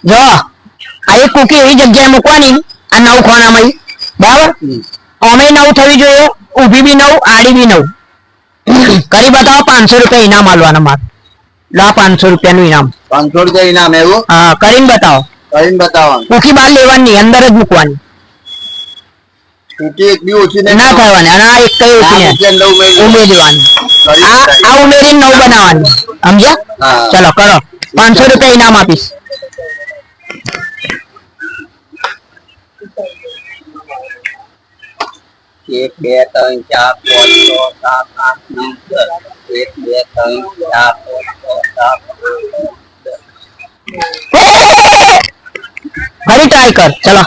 જો આ એક કુકી એવી જગ્યાએ મૂકવાની આ 9 ખાનામાં બરાબર અમે 9 થવી જોઈએ ઊભી બી 9 આડી બી 9 કરી બતાવો 500 રૂપિયા ઇનામ આલવાના માર લો 500 રૂપિયાનું ઇનામ 500 રૂપિયા ઇનામ એવું હા કરીને બતાવો કુકી બહાર લેવાની અંદર જ મૂકવાની કુકી એક બી ઓછી ના કરવાની અને આ એક કઈ ઓછી ઉમેરી દેવાની આ ઉમેરીને 9 બનાવવાની સમજ્યા ચલો કરો 500 રૂપિયા ઇનામ આપીશ એક બે ત્રણ ચાર પાંચ છ સાત આઠ નવ દસ એક બે ત્રણ ચાર પાંચ છ સાત ફરી ટ્રાય કર ચલો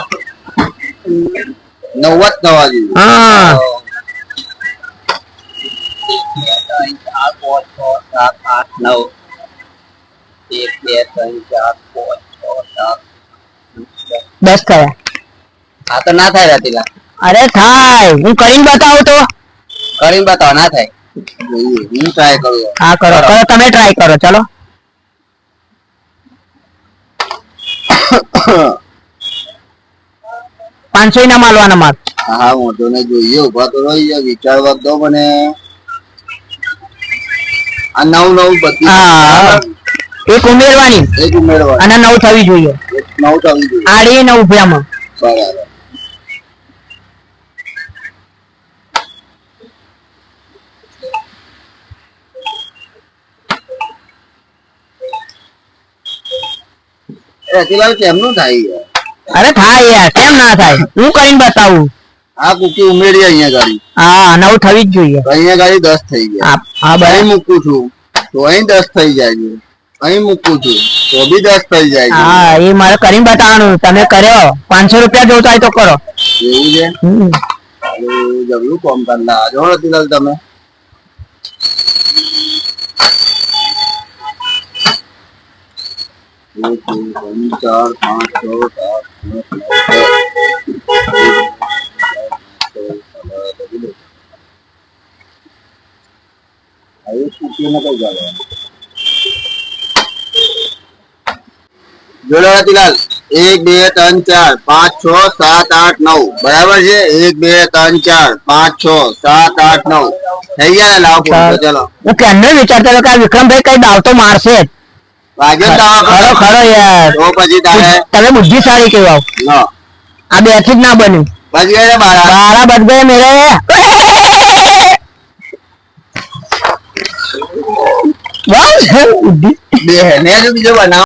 9 નવા જેવું હા 1 2 3 4 5 6 7 8 9 10 10 થયા આ તો ના થાય રાતીલા અરે થાય હું કરીને બતાવું તો કરીને બતાવો ના થાય હું ટ્રાય કરું હા કરો કરો તમે ટ્રાય કરો ચલો પાંચસો ઇનામ આલવાના માર હા મોટો ને જોઈએ ઉભા તો રહી જાય વિચારવા દો મને આ 9 બધી હા એક ઉમેરવાની અને 9 થવી જોઈએ 9 થવી જોઈએ આડી 9 ઉભ્યામાં બરાબર રતિલાલ કેમનું થાય અરે થાય યાર કેમ ના થાય હું કરીને બતાવું આ કુકી ઉમેરી અહીંયા ગાડી હા 9 થવી જ જોઈએ અહીંયા ગાડી 10 થઈ ગયા હા બરાબર મૂકું છું તો અહીં 10 થઈ જાય છે અહીં મૂકું છું તો બી 10 થઈ જાય છે હા એ મારે કરીને બતાવવાનું તમે કર્યો 500 રૂપિયા જોતા હોય તો કરો એવું છે જબરું કોમ કરતા આજો રતિલાલ તમે एक दो तीन चार पाँच छः सात आठ जोड़ातीलाल 1 2 3 4 5 6 7 8 9 बराबर है 1 2 3 4 5 6 7 8 9 થઈ ગયા લાવ ચલો હું કેમને વિચારતો હતો કે વિક્રમભાઈ કઈ દાવ તો મારશે ખરો ખરો યાર તો પછી તારે તમે બુદ્ધિશાળી કેવાઓ આ બે થી જ ના બન્યું બચ ગए 12 बच गए मेरे બે ને જો બીજો બનાવ